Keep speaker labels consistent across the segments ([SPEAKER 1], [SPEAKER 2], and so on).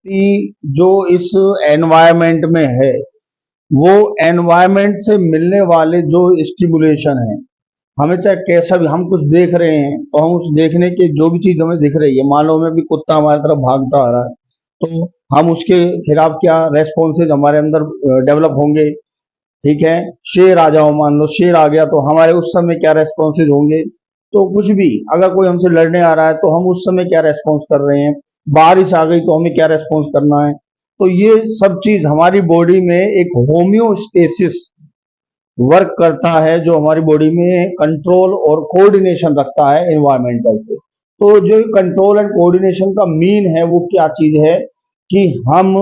[SPEAKER 1] व्यक्ति जो इस एनवायरनमेंट में है, वो एनवायरनमेंट से मिलने वाले जो स्टिमुलेशन है, हमें चाहे कैसा भी हम कुछ देख रहे हैं तो हम उस देखने के जो भी चीज हमें दिख रही है, मान लो हमें भी कुत्ता हमारी तरफ भागता आ रहा है, तो हम उसके खिलाफ क्या रेस्पॉन्सेज हमारे अंदर डेवलप होंगे। ठीक है, शेर आ जाओ, मान लो शेर आ गया तो हमारे उस समय क्या रेस्पॉन्सेज होंगे। तो कुछ भी, अगर कोई हमसे लड़ने आ रहा है तो हम उस समय क्या रेस्पॉन्स कर रहे हैं, बारिश आ गई तो हमें क्या रेस्पॉन्स करना है। तो ये सब चीज हमारी बॉडी में एक होम्योस्टेसिस वर्क करता है, जो हमारी बॉडी में कंट्रोल और कोऑर्डिनेशन रखता है एनवायरमेंटल से। तो जो कंट्रोल एंड कोऑर्डिनेशन का मीन है वो क्या चीज है कि हम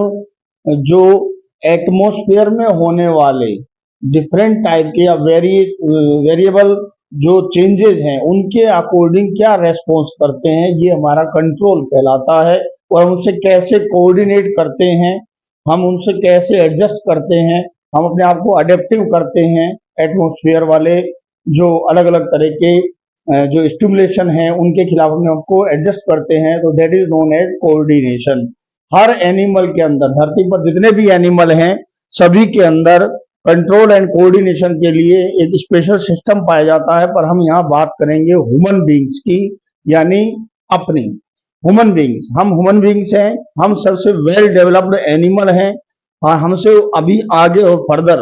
[SPEAKER 1] जो एटमॉस्फेयर में होने वाले डिफरेंट टाइप के या वेरिएबल जो चेंजेस हैं उनके अकॉर्डिंग क्या रेस्पॉन्स करते हैं, ये हमारा कंट्रोल कहलाता है। और हम उनसे कैसे कोऑर्डिनेट करते हैं, हम उनसे कैसे एडजस्ट करते हैं, हम अपने आप को अडेप्टिव करते हैं एटमॉस्फेयर वाले जो अलग अलग तरह के जो स्टिमुलेशन है उनके खिलाफ हम आपको एडजस्ट करते हैं, तो that is known as coordination. हर एनिमल के अंदर, धरती पर जितने भी एनिमल हैं सभी के अंदर कंट्रोल एंड कोऑर्डिनेशन के लिए एक स्पेशल सिस्टम पाया जाता है। पर हम यहाँ बात करेंगे ह्यूमन बींग्स की, यानी अपनी ह्यूमन बींग्स। हम ह्यूमन बींग्स हैं, हम सबसे वेल डेवलप्ड एनिमल हैं, और हमसे अभी आगे और फर्दर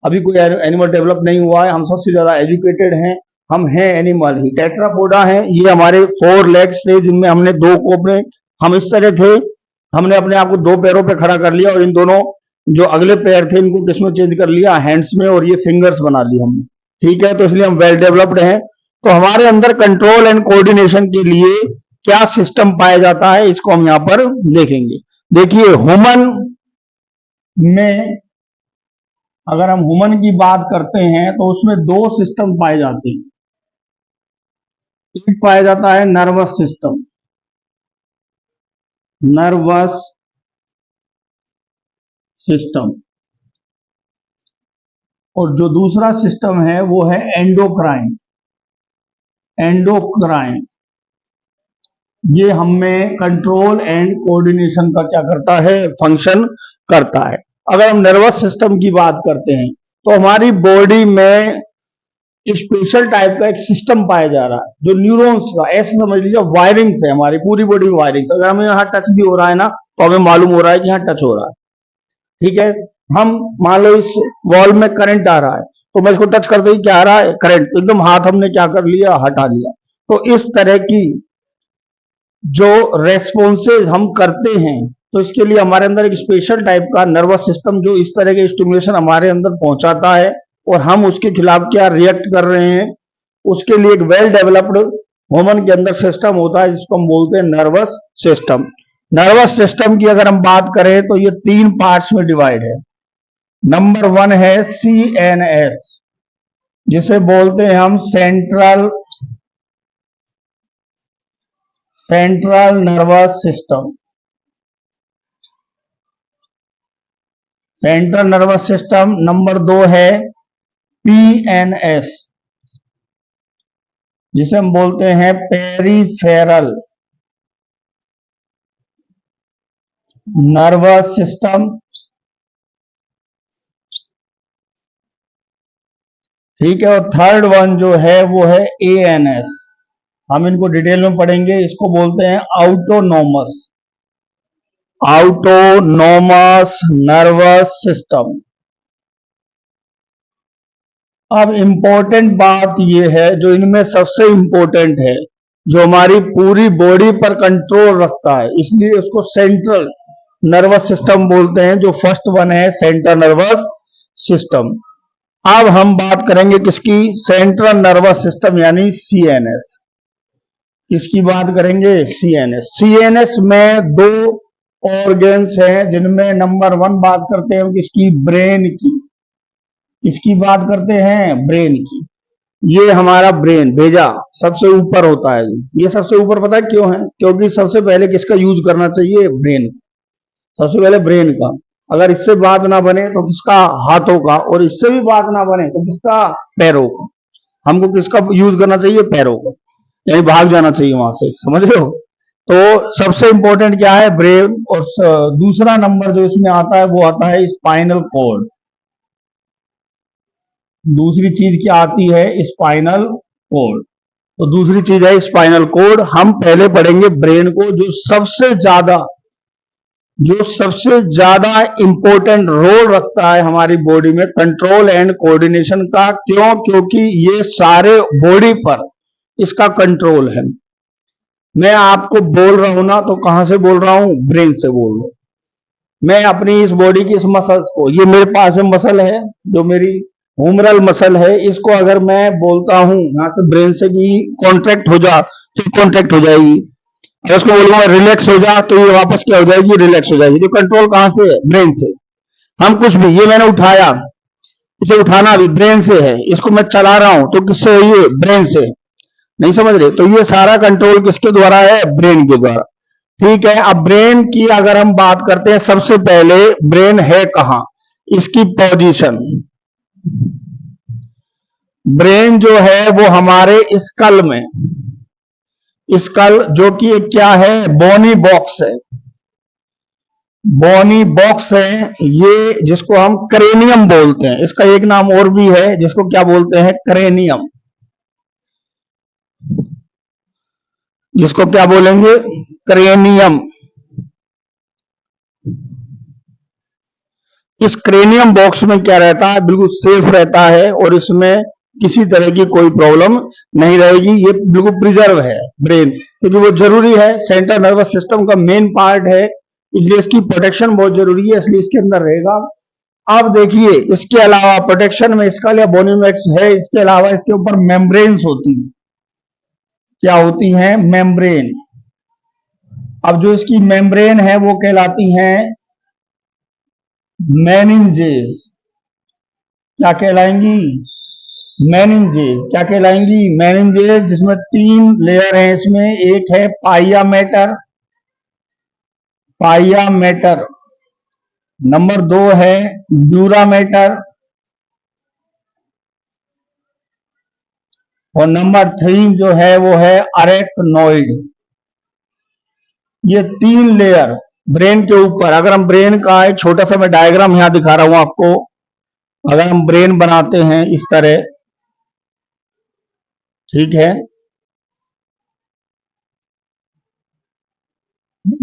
[SPEAKER 1] अभी कोई एनिमल डेवलप नहीं हुआ है। हम सबसे ज्यादा एजुकेटेड हैं, हम हैं एनिमल ही, टेट्रापोडा हैं। ये हमारे 4 लेग्स थे जिनमें हमने 2 को अपने, हम इस तरह थे, हमने अपने आप को 2 पैरों पे खड़ा कर लिया और इन दोनों जो अगले पैर थे इनको किसमें चेंज कर लिया, हैंड्स में, और ये फिंगर्स बना ली हमने। ठीक है, तो इसलिए हम वेल डेवलप्ड हैं। तो हमारे अंदर कंट्रोल एंड कोऑर्डिनेशन के लिए क्या सिस्टम पाया जाता है, इसको हम यहाँ पर देखेंगे। देखिए, ह्यूमन में अगर हम ह्यूमन की बात करते हैं तो उसमें 2 सिस्टम पाए जाते हैं। एक पाया जाता है नर्वस सिस्टम, नर्वस सिस्टम, और जो दूसरा सिस्टम है वो है एंडोक्राइन। एंडोक्राइन ये हमें कंट्रोल एंड कोऑर्डिनेशन का क्या करता है, फंक्शन करता है। अगर हम नर्वस सिस्टम की बात करते हैं तो हमारी बॉडी में स्पेशल टाइप का एक सिस्टम पाया जा रहा है जो न्यूरॉन्स का, ऐसे समझ लीजिए वायरिंग्स है, हमारी पूरी बॉडी में वायरिंग्स। अगर हमें यहाँ टच भी हो रहा है ना तो हमें मालूम हो रहा है कि यहाँ टच हो रहा है। ठीक है, हम मान लो इस वॉल में करंट आ रहा है तो मैं इसको टच करते ही क्या आ रहा है, करंट, एकदम हाथ हमने क्या कर लिया, हटा लिया। तो इस तरह की जो रेस्पॉन्सेज हम करते हैं, तो इसके लिए हमारे अंदर एक स्पेशल टाइप का नर्वस सिस्टम जो इस तरह के स्टिमुलेशन हमारे अंदर पहुंचाता है और हम उसके खिलाफ क्या रिएक्ट कर रहे हैं, उसके लिए एक वेल डेवलप्ड ह्यूमन के अंदर सिस्टम होता है जिसको हम बोलते हैं नर्वस सिस्टम। नर्वस सिस्टम की अगर हम बात करें तो ये 3 पार्ट्स में डिवाइड है। नंबर 1 है CNS, जिसे बोलते हैं हम central nervous system. Central nervous system. Number 2 है PNS, जिसे हम बोलते हैं पेरिफेरल नर्वस सिस्टम। ठीक है, और थर्ड वन जो है वो है ANS। हम इनको डिटेल में पढ़ेंगे। इसको बोलते हैं आउटोनोमस नर्वस सिस्टम। अब इंपॉर्टेंट बात यह है, जो इनमें सबसे इंपॉर्टेंट है, जो हमारी पूरी बॉडी पर कंट्रोल रखता है, इसलिए उसको सेंट्रल नर्वस सिस्टम बोलते हैं। जो फर्स्ट वन है सेंट्रल नर्वस सिस्टम। अब हम बात करेंगे किसकी, सेंट्रल नर्वस सिस्टम यानी CNS। किसकी बात करेंगे, CNS। CNS में 2 ऑर्गन्स हैं जिनमें नंबर 1 बात करते हैं किसकी, ब्रेन की। इसकी बात करते हैं ब्रेन की। ये हमारा ब्रेन भेजा सबसे ऊपर होता है। ये सबसे ऊपर पता है क्यों है, क्योंकि सबसे पहले किसका यूज करना चाहिए, ब्रेन। सबसे पहले ब्रेन का। अगर इससे बात ना बने तो किसका, हाथों का, और इससे भी बात ना बने तो किसका, पैरों का। हमको किसका यूज करना चाहिए, पैरों का, यानी भाग जाना चाहिए वहां से, समझ रहे हो। तो सबसे इंपॉर्टेंट क्या है, ब्रेन। और दूसरा नंबर जो इसमें आता है वो आता है स्पाइनल कॉर्ड। दूसरी चीज क्या आती है, स्पाइनल कॉर्ड। तो दूसरी चीज है स्पाइनल कॉर्ड। हम पहले पढ़ेंगे ब्रेन को, जो सबसे ज्यादा इंपॉर्टेंट रोल रखता है हमारी बॉडी में कंट्रोल एंड कोऑर्डिनेशन का। क्यों? क्योंकि ये सारे बॉडी पर इसका कंट्रोल है। मैं आपको बोल रहा हूं ना, तो कहां से बोल रहा हूं, ब्रेन से बोल रहा हूं। मैं अपनी इस बॉडी की इस मसल्स को, ये मेरे पास में मसल है जो मेरी हुमरल मसल है, इसको अगर मैं बोलता हूं यहां से ब्रेन से कि कॉन्ट्रैक्ट हो जा, तो कॉन्ट्रैक्ट हो जाएगी। अगर उसको बोलूंगा रिलैक्स हो जा, तो ये वापस क्या हो जाएगी, रिलैक्स हो जाएगी। तो कंट्रोल कहां से है, ब्रेन से। हम कुछ भी, ये मैंने उठाया, इसे उठाना भी ब्रेन से है। इसको मैं चला रहा हूं तो किससे है, ये ब्रेन से। नहीं समझ रहे? तो ये सारा कंट्रोल किसके द्वारा है, ब्रेन के द्वारा। ठीक है। अब ब्रेन की अगर हम बात करते हैं, सबसे पहले ब्रेन है कहां, इसकी पोजीशन। ब्रेन जो है वो हमारे स्कल में, स्कल जो कि एक क्या है, बोनी बॉक्स है। बोनी बॉक्स है ये, जिसको हम क्रेनियम बोलते हैं। इसका एक नाम और भी है जिसको क्या बोलते हैं, क्रेनियम। जिसको क्या बोलेंगे, क्रेनियम। इस क्रेनियम बॉक्स में क्या रहता है, बिल्कुल सेफ रहता है, और इसमें किसी तरह की कोई प्रॉब्लम नहीं रहेगी। ये बिल्कुल प्रिजर्व है ब्रेन, क्योंकि वो जरूरी है, सेंट्रल नर्वस सिस्टम का मेन पार्ट है, इसलिए इसकी प्रोटेक्शन बहुत जरूरी है, इसलिए इसके अंदर रहेगा। अब देखिए, इसके अलावा प्रोटेक्शन में इसका या बोनीमैक्स है, इसके अलावा इसके ऊपर मेम्ब्रेन्स होती हैं। क्या होती हैं, मेम्ब्रेन। अब जो इसकी मेम्ब्रेन है वो कहलाती हैं मेनिंजेस। क्या कहलाएंगी, मेनिंजेस। क्या कहलाएंगी, मेनिंजेस, जिसमें 3 लेयर हैं। इसमें एक है पाइया मैटर, नंबर 2 है ड्यूरा मैटर, और नंबर 3 जो है वो है अरेक्नोइड। ये 3 लेयर ब्रेन के ऊपर। अगर हम ब्रेन का एक छोटा सा मैं डायग्राम यहां दिखा रहा हूं आपको, अगर हम ब्रेन बनाते हैं इस तरह, ठीक है,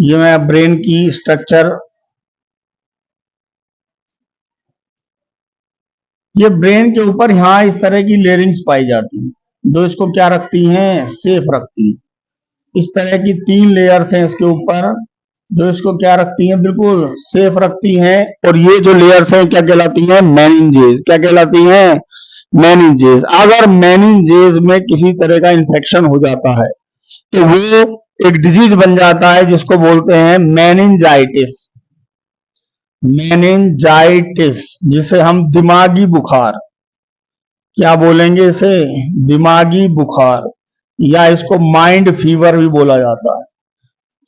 [SPEAKER 1] ये मैं ब्रेन की स्ट्रक्चर, ये ब्रेन के ऊपर यहां इस तरह की लेयरिंग्स पाई जाती हैं, जो इसको क्या रखती हैं, सेफ रखती हैं। इस तरह की 3 लेयर्स हैं इसके ऊपर, जो इसको क्या रखती हैं, बिल्कुल सेफ रखती हैं। और ये जो लेयर्स हैं क्या कहलाती हैं, मेनिंजेस। क्या कहलाती हैं, मेनिंजेस। अगर मेनिंजेस में किसी तरह का इंफेक्शन हो जाता है तो वो एक डिजीज बन जाता है, जिसको बोलते हैं मेनिंजाइटिस। मेनिंजाइटिस, जिसे हम दिमागी बुखार, क्या बोलेंगे इसे, दिमागी बुखार, या इसको माइंड फीवर भी बोला जाता है।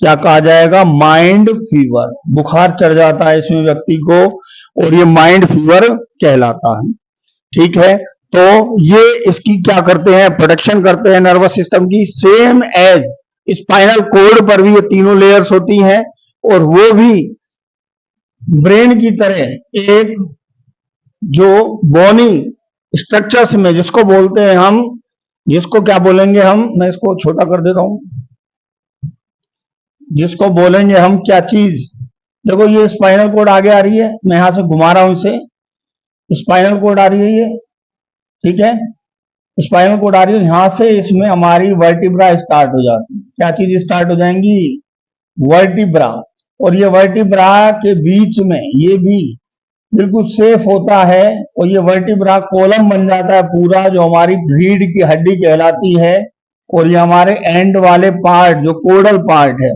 [SPEAKER 1] क्या कहा जाएगा, माइंड फीवर। बुखार चढ़ जाता है इसमें व्यक्ति को, और ये माइंड फीवर कहलाता है। ठीक है। तो ये इसकी क्या करते हैं, प्रोटेक्शन करते हैं नर्वस सिस्टम की, सेम एज स्पाइनल कॉर्ड पर भी ये तीनों लेयर्स होती हैं, और वो भी ब्रेन की तरह एक जो बोनी स्ट्रक्चर्स में, जिसको बोलते हैं हम, जिसको क्या बोलेंगे हम, मैं इसको छोटा कर देता हूं, जिसको बोलेंगे हम क्या चीज। देखो ये स्पाइनल कॉर्ड आगे आ रही है, मैं यहां से घुमा रहा हूं इसे, स्पाइनल कॉर्ड आ रही है ये, ठीक है, स्पाइनल कॉर्ड आ रही है, यहां से इसमें हमारी वर्टिब्रा स्टार्ट हो जाती है। क्या चीज स्टार्ट हो जाएंगी, वर्टिब्रा। और ये वर्टिब्रा के बीच में ये भी बिल्कुल सेफ होता है, और ये वर्टिब्रा कॉलम बन जाता है पूरा, जो हमारी रीढ़ की हड्डी कहलाती है। और ये हमारे एंड वाले पार्ट, जो कोडल पार्ट है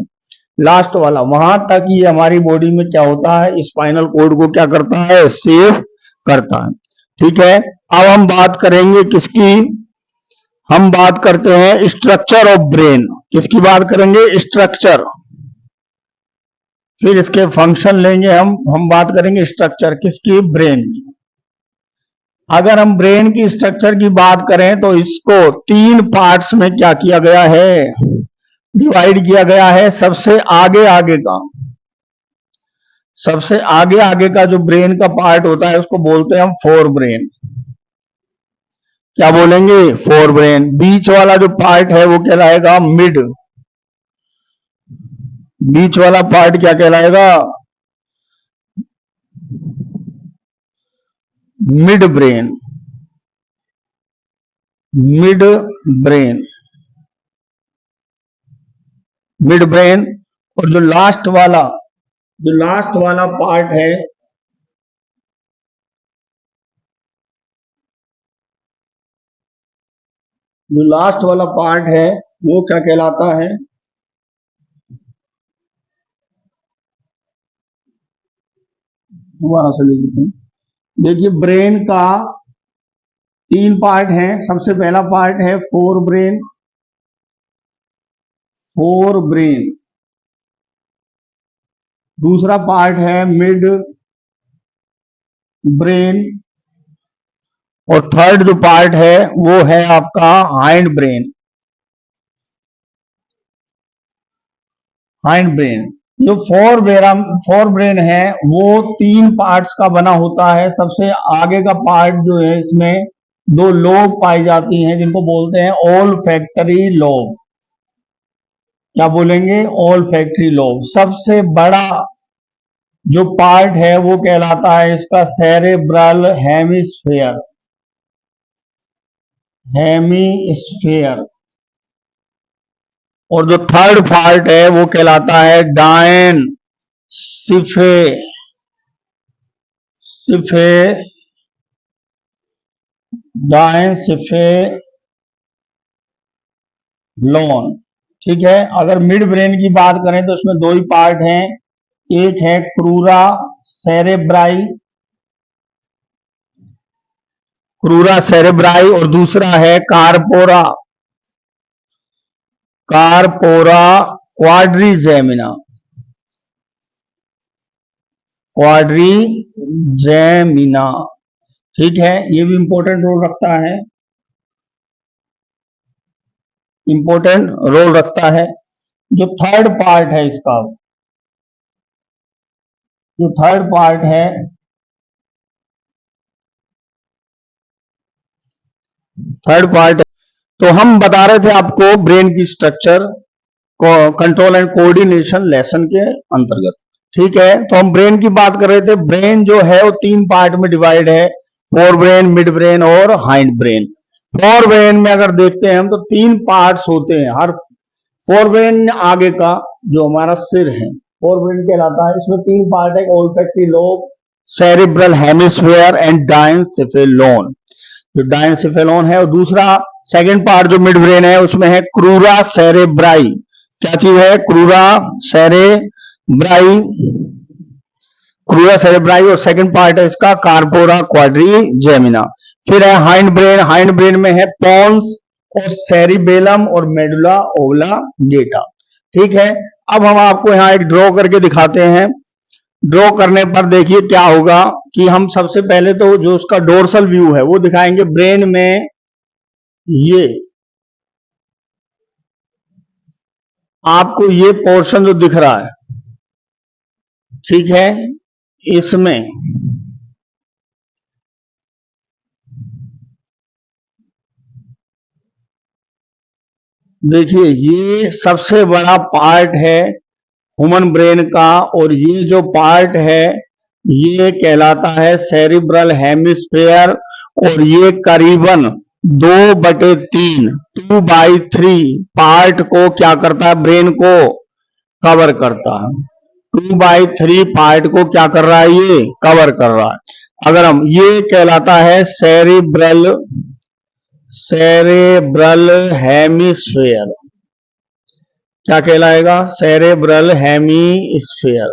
[SPEAKER 1] लास्ट वाला, वहां तक ये हमारी बॉडी में क्या होता है, स्पाइनल कॉर्ड को क्या करता है, सेफ करता है। ठीक है। अब हम बात करेंगे किसकी, हम बात करते हैं स्ट्रक्चर ऑफ ब्रेन। किसकी बात करेंगे, स्ट्रक्चर। फिर इसके फंक्शन लेंगे हम बात करेंगे स्ट्रक्चर किसकी, ब्रेन की। अगर हम ब्रेन की स्ट्रक्चर की बात करें तो इसको 3 पार्ट्स में क्या किया गया है, डिवाइड किया गया है सबसे आगे आगे का। सबसे आगे आगे का जो ब्रेन का पार्ट होता है उसको बोलते हैं हम फोर ब्रेन। क्या बोलेंगे? Fore brain. बीच वाला जो पार्ट है वो कहलाएगा मिड। बीच वाला पार्ट क्या कहलाएगा? Mid brain. Mid brain. Mid brain. और जो लास्ट वाला पार्ट है वो क्या कहलाता है? दोबारा से लिख देते हैं। देखिए ब्रेन का 3 पार्ट है। सबसे पहला पार्ट है फोर ब्रेन। दूसरा पार्ट है मिड ब्रेन। और थर्ड जो पार्ट है वो है आपका हाइंड ब्रेन। जो फोर ब्रेन है वो 3 पार्ट्स का बना होता है। सबसे आगे का पार्ट जो है इसमें 2 लोब पाई जाती हैं जिनको बोलते हैं ऑल फैक्टरी लोब। क्या बोलेंगे? All factory lobe. सबसे बड़ा जो पार्ट है वो कहलाता है इसका सेरेब्रल हेमिस्फीयर। और जो थर्ड पार्ट है वो कहलाता है डायनसिफेलोन। ठीक है। अगर मिड ब्रेन की बात करें तो उसमें 2 ही पार्ट हैं। एक है क्रूरा सेरेब्राई और दूसरा है कारपोरा क्वाड्रीजेमिना। ठीक है। ये भी इंपॉर्टेंट रोल रखता है। जो थर्ड पार्ट है इसका, जो थर्ड पार्ट है तो हम बता रहे थे आपको ब्रेन की structure control and coordination lesson के अंतर्गत। ठीक है। तो हम ब्रेन की बात कर रहे थे। ब्रेन जो है वो 3 पार्ट में डिवाइड है, फोर ब्रेन, मिड ब्रेन और हाइंड ब्रेन। फोर ब्रेन में अगर देखते हैं हम तो 3 पार्ट्स होते हैं। हर फोर ब्रेन आगे का जो हमारा सिर है फोर ब्रेन कहलाता है। इसमें 3 पार्ट है, olfactory lobe, cerebral hemisphere and diencephalon. जो डायनसिफेलोन है। और दूसरा सेकंड पार्ट जो मिड ब्रेन है उसमें है क्रूरा सेरेब्राई। क्या चीज है? Crura cerebri. और सेकंड पार्ट है इसका कार्पोरा क्वाड्रीजेमिना। फिर है हाइंड ब्रेन में है पोन्स और सेरिबेलम और मेडुला ओब्लांगेटा। ठीक है। अब हम आपको यहां एक ड्रॉ करके दिखाते हैं। ड्रॉ करने पर देखिए क्या होगा कि हम सबसे पहले तो जो उसका डोर्सल व्यू है वो दिखाएंगे। ब्रेन में ये आपको ये पोर्शन जो दिख रहा है, ठीक है, इसमें देखिए ये सबसे बड़ा पार्ट है ह्यूमन ब्रेन का। और ये जो पार्ट है ये कहलाता है सेरिब्रल हेमिस्फीयर। और ये करीबन 2/3 2/3 पार्ट को क्या करता है? ब्रेन को कवर करता है। 2/3 पार्ट को क्या कर रहा है? ये कवर कर रहा है। अगर हम ये कहलाता है सेरेब्रल हेमिस्फीयर। क्या कहलाएगा? Cerebral hemisphere.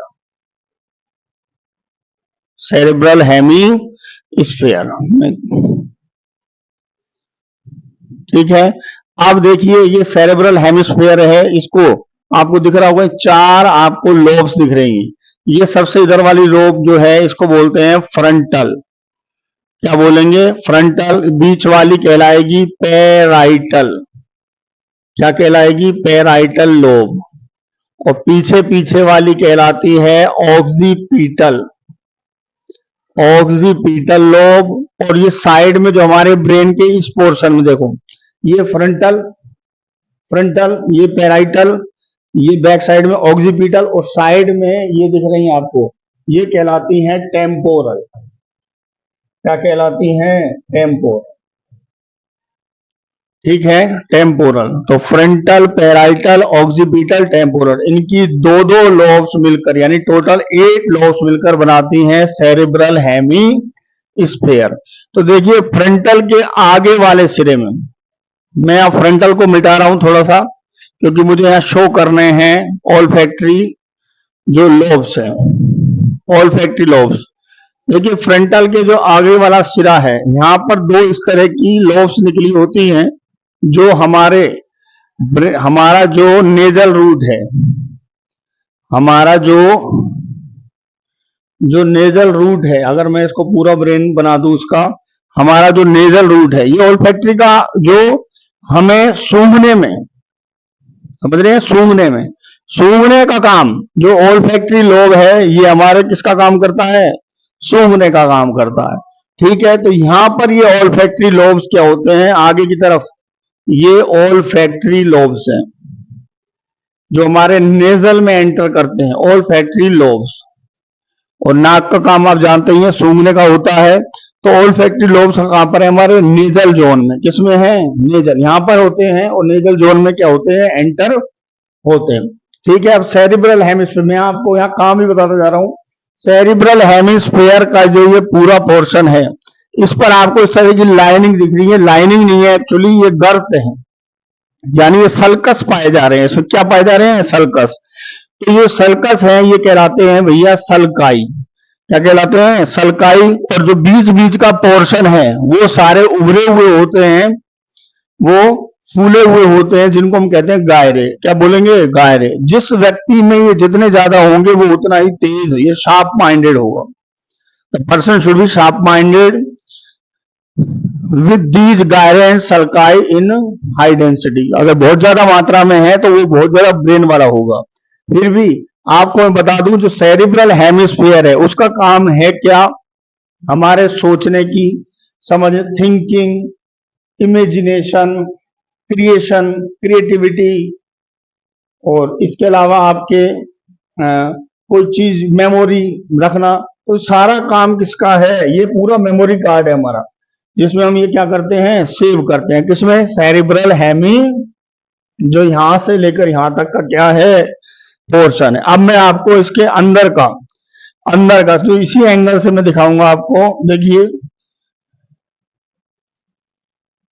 [SPEAKER 1] ठीक है। अब देखिए ये सेरेब्रल हेमिस्फीयर है। इसको आपको दिख रहा होगा 4 आपको लोब्स दिख रही हैं। ये सबसे इधर वाली लोब जो है इसको बोलते हैं फ्रंटल। क्या बोलेंगे? फ्रंटल। बीच वाली कहलाएगी पैराइटल। क्या कहलाएगी? Parietal lobe. और पीछे पीछे वाली कहलाती है ऑक्सीपिटल, ऑक्सीपिटल लोब। और ये साइड में जो हमारे ब्रेन के इस पोर्शन में देखो, ये फ्रंटल, फ्रंटल, ये पैराइटल, ये बैक साइड में ऑक्सीपिटल, और साइड में ये दिख रही है आपको, ये कहलाती हैं टेम्पोरल। क्या कहलाती हैं? टेम्पोरल। ठीक है, टेम्पोरल। तो फ्रंटल, पैराइटल, ऑक्सीपिटल, टेम्पोरल, इनकी दो दो लोब्स मिलकर यानी टोटल 8 लोब्स मिलकर बनाती हैं सेरेब्रल हेमिस्फीयर। तो देखिए फ्रंटल के आगे वाले सिरे में, मैं अब फ्रंटल को मिटा रहा हूं थोड़ा सा, क्योंकि मुझे यहाँ शो करने हैं ऑल्फैक्टरी जो लोब्स हैं, ऑल्फैक्टरी लोब्स। देखिए फ्रंटल के जो आगे वाला सिरा है, यहाँ पर दो इस तरह की लोब्स निकली होती हैं, जो हमारा जो नेजल रूट है, हमारा जो नेजल रूट है, अगर मैं इसको पूरा ब्रेन बना दूं इसका, हमारा जो नेजल रूट है, ये ऑल्फैक्टरी का जो हमें सूंघने में, समझ रहे हैं, सूंघने का काम, जो ऑल्फैक्टरी लोब है ये हमारे किसका काम करता है? सूंघने का काम करता है। ठीक है, तो यहां पर ये ऑल्फैक्टरी लोब्स क्या होते हैं? आगे की तरफ ये ऑल्फैक्टरी लोब्स हैं जो हमारे नेजल में एंटर करते हैं, ऑल्फैक्टरी लोब्स। और नाक का काम आप जानते ही हैं, सूंघने का होता है। तो ऑल्फैक्टरी लोब्स कहां पर है? हमारे नेजल जोन में। किसमें है? नेजल, यहां पर होते हैं। और नेजल जोन में क्या होते हैं? एंटर होते हैं। ठीक है, अब सेरिब्रल हेमिस्फीयर, मैं आपको यहाँ काम ही बताता जा रहा हूं। सेरिब्रल हेमिस्फीयर का जो ये पूरा पोर्शन है, इस पर आपको इस तरह की लाइनिंग दिख रही है। लाइनिंग नहीं है एक्चुअली, ये गर्त है, यानी ये सल्कस पाए जा रहे हैं। इसमें क्या पाए जा रहे हैं? सल्कस। तो ये सल्कस है, ये कहलाते हैं भैया सल्काई। क्या कहलाते हैं? सल्काई। और जो बीच बीच का पोर्शन है वो सारे उभरे हुए होते हैं, वो फूले हुए होते हैं, जिनको हम कहते हैं गायरे। क्या बोलेंगे? गायरे। जिस व्यक्ति में ये जितने ज्यादा होंगे वो उतना ही तेज, ये शार्प माइंडेड होगा। The person should be sharp minded with these gyri and sulci in high density. अगर बहुत ज्यादा मात्रा में है तो वो बहुत ज्यादा ब्रेन वाला होगा। फिर भी आपको मैं बता दूं, जो सेरिब्रल हेमिस्फीयर है उसका काम है क्या? हमारे सोचने की, समझ, थिंकिंग, इमेजिनेशन, क्रिएशन, क्रिएटिविटी, और इसके अलावा आपके कोई चीज मेमोरी रखना, तो सारा काम किसका है? ये पूरा मेमोरी कार्ड है हमारा, जिसमें हम ये क्या करते हैं? सेव करते हैं। किसमें? सेरिब्रल हेमी, जो यहां से लेकर यहां तक का क्या है? पोर्शन है। अब मैं आपको इसके अंदर का तो इसी एंगल से मैं दिखाऊंगा आपको। देखिए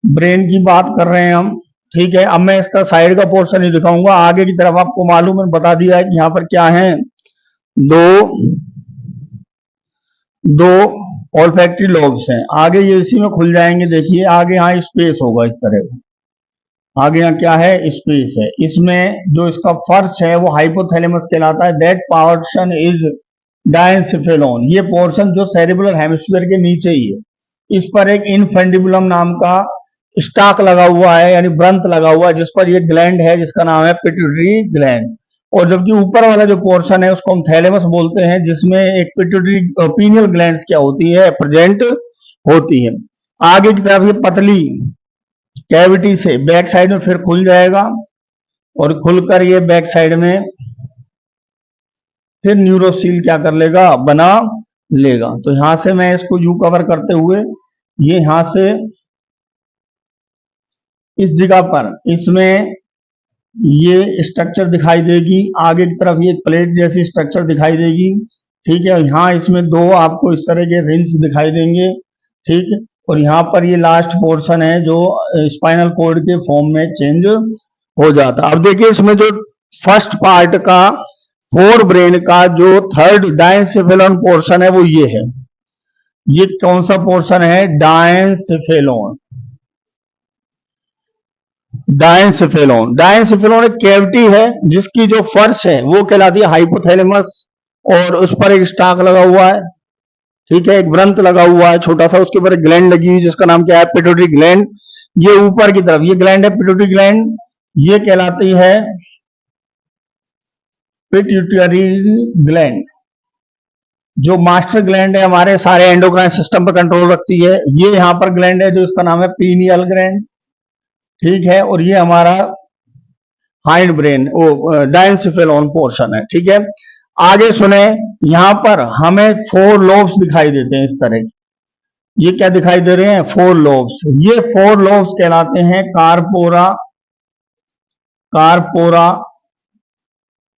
[SPEAKER 1] ब्रेन की बात कर रहे हैं हम, ठीक है। अब मैं इसका साइड का पोर्शन ही दिखाऊंगा, आगे की तरफ आपको मालूम है, बता दिया है कि यहाँ पर क्या है, दो ऑल्फैक्टरी लोब्स हैं। आगे ये इसी में खुल जाएंगे। देखिए आगे यहाँ स्पेस होगा इस तरह का, आगे यहाँ क्या है? स्पेस है। इसमें जो इसका फर्श है वो हाइपोथैलेमस कहलाता है। That portion is diencephalon. ये पोर्शन जो सेरिब्रल हेमिस्फीयर के नीचे ही है, इस पर एक इनफेंडिबुलम नाम का स्टाक लगा हुआ है, यानी व्रंत लगा हुआ है, जिस पर ये ग्लैंड है जिसका नाम है पिट्यूटरी ग्लैंड। और जबकि ऊपर वाला जो पोर्शन है उसको हम थैलेमस बोलते हैं, जिसमें एक पिट्यूटरी पीनियल ग्लैंड्स क्या होती है? प्रेजेंट होती है। आगे की तरफ ये पतली कैविटी से बैक साइड में फिर खुल जाएगा, और खुलकर ये बैक साइड में फिर न्यूरोसील क्या कर लेगा? बना लेगा। तो यहां से मैं इसको यू कवर करते हुए, ये यहां से इस जगह पर इसमें ये स्ट्रक्चर दिखाई देगी। आगे की तरफ ये प्लेट जैसी स्ट्रक्चर दिखाई देगी, ठीक है। यहाँ इसमें दो आपको इस तरह के रिंग्स दिखाई देंगे, ठीक है। और यहाँ पर ये लास्ट पोर्शन है जो स्पाइनल कॉर्ड के फॉर्म में चेंज हो जाता है। अब देखिए इसमें जो फर्स्ट पार्ट का फोर ब्रेन का जो थर्ड डायंसिफेलोन पोर्शन है वो ये है। ये कौन सा पोर्शन है? डायंसिफेलोन। डायंसिफेलोन एक कैविटी है जिसकी जो फर्श है वो कहलाती है हाइपोथैलेमस, और उस पर एक स्टाक लगा हुआ है, ठीक है, एक व्रंत लगा हुआ है छोटा सा, उसके ऊपर एक ग्लैंड लगी हुई जिसका नाम क्या है? Pituitary gland. ये ऊपर की तरफ ये ग्लैंड है, पिट्यूटरी ग्लैंड। ये कहलाती है पिट्यूटरी ग्लैंड, जो मास्टर ग्लैंड है हमारे सारे एंडोक्राइन सिस्टम पर कंट्रोल रखती है। ये यहाँ पर ग्लैंड है जो इसका नाम है पीनियल ग्लैंड, ठीक है। और ये हमारा हाइंड ब्रेन डायंसिफेलोन पोर्शन है, ठीक है। आगे सुने, यहां पर हमें 4 लोब्स दिखाई देते हैं इस तरह। ये क्या दिखाई दे रहे हैं? 4 लोब्स। ये 4 लोब्स कहलाते हैं कार्पोरा, कार्पोरा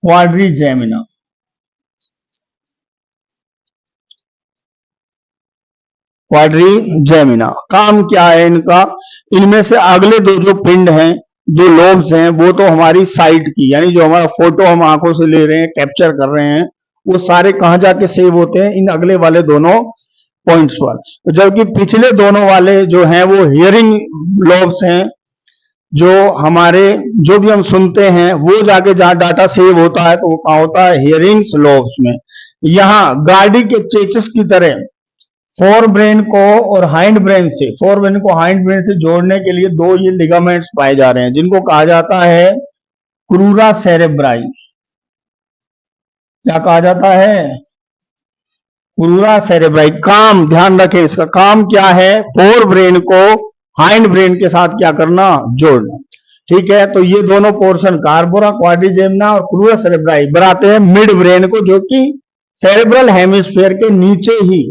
[SPEAKER 1] क्वाड्रिजेमिना। क्वाड्रिजेमिना काम क्या है इनका? इनमें से अगले दो जो पिंड हैं, जो लोब्स हैं, वो तो हमारी साइट की, यानी जो हमारा फोटो हम आंखों से ले रहे हैं, कैप्चर कर रहे हैं, वो सारे कहां जाके सेव होते हैं? इन अगले वाले दोनों पॉइंट्स पर। तो जबकि पिछले दोनों वाले जो हैं वो हियरिंग लोब्स हैं, जो हमारे जो भी हम सुनते हैं वो जाके जहां डाटा सेव होता है तो वो कहां होता है? हियरिंग्स लोब्स में। यहां गाड़ी के चेचिस की तरह फोर ब्रेन को और हाइंड ब्रेन से, फोर ब्रेन को हाइंड ब्रेन से जोड़ने के लिए 2 ये लिगामेंट्स पाए जा रहे हैं, जिनको कहा जाता है क्रूरा सेरेब्राई। क्या कहा जाता है? Crura cerebri. काम ध्यान रखें, इसका काम क्या है? फोर ब्रेन को हाइंड ब्रेन के साथ क्या करना? जोड़ना, ठीक है। तो ये दोनों पोर्शन कार्पोरा क्वाड्रिजेमिना और क्रूरा सेरेब्राई बनाते हैं मिड ब्रेन को, जो कि सेरेब्रल हेमिस्फीयर के नीचे ही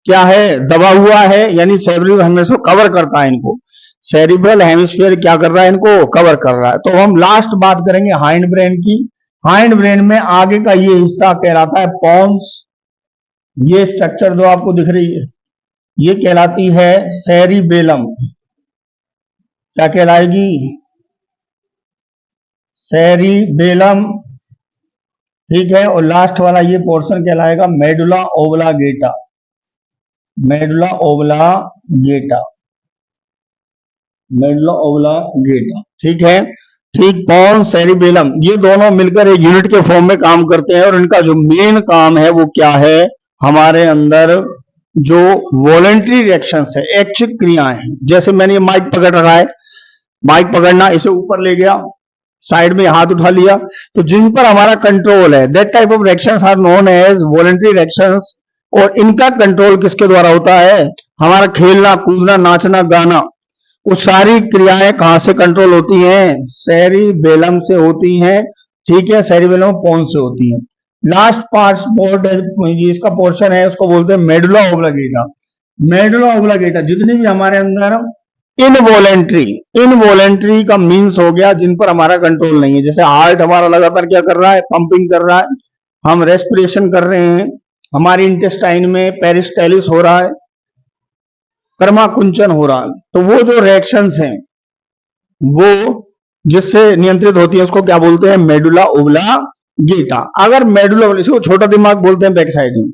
[SPEAKER 1] क्या है? दबा हुआ है, यानी सेरेब्रल हेमिस्फीयर कवर करता है इनको। सेरेब्रल हेमिस्फीयर क्या कर रहा है? इनको कवर कर रहा है। तो हम लास्ट बात करेंगे हाइंड ब्रेन की। हाइंड ब्रेन में आगे का ये हिस्सा कहलाता है पोन्स। ये स्ट्रक्चर जो आपको दिख रही है ये कहलाती है सेरिबेलम। क्या कहलाएगी? सेरिबेलम, ठीक है। और लास्ट वाला ये पोर्शन कहलाएगा मेडुला ओब्लागेटा। मेडुला ओब्लागेटा, मेडुला ओब्लागेटा, ठीक है। ठीक, पोन्स, सेरिबेलम, ये दोनों मिलकर एक यूनिट के फॉर्म में काम करते हैं और इनका जो मेन काम है वो क्या है? हमारे अंदर जो वॉलेंट्री रिएक्शंस है, ऐच्छिक क्रियाएं हैं। जैसे मैंने ये माइक पकड़ रखा है, माइक पकड़ना, इसे ऊपर ले गया, साइड में हाथ उठा लिया, तो जिन पर हमारा कंट्रोल है, that type of reactions are known as voluntary reactions. और इनका कंट्रोल किसके द्वारा होता है? हमारा खेलना, कूदना, नाचना, गाना, वो सारी क्रियाएं कहां से कंट्रोल होती हैं? सेरिबेलम से होती हैं, ठीक है। सेरिबेलम पोन्स से होती हैं। लास्ट पार्ट इसका पोर्शन है, उसको बोलते हैं मेडुला ओब्लागेटा। मेडुला ओब्लागेटा जितनी भी हमारे अंदर इनवॉलेंट्री, इनवॉलेंट्री का मीन्स हो गया जिन पर हमारा कंट्रोल नहीं है। जैसे हार्ट हमारा लगातार क्या कर रहा है? पंपिंग कर रहा है, हम रेस्पिरेशन कर रहे हैं, हमारी इंटेस्टाइन में पेरिस्टालिस हो रहा है, कर्माकुंचन हो रहा है। तो वो जो रिएक्शंस हैं वो जिससे नियंत्रित होती है उसको क्या बोलते हैं? मेडुला ओब्लागेटा। अगर मेडुला, इसको छोटा दिमाग बोलते हैं बैक साइड में,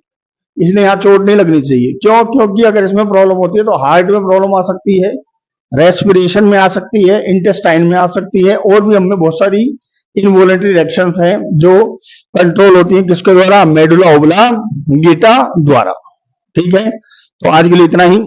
[SPEAKER 1] इसलिए यहां चोट नहीं लगनी चाहिए। क्यों? क्योंकि अगर इसमें प्रॉब्लम होती है तो हार्ट में प्रॉब्लम आ सकती है, रेस्पिरेशन में आ सकती है, इंटेस्टाइन में आ सकती है, और भी हमें बहुत सारी इनवॉलेंटरी रिएक्शंस हैं जो कंट्रोल होती हैं किसके द्वारा? मेडुला ओब्लागेटा द्वारा, ठीक है। तो आज के लिए इतना ही।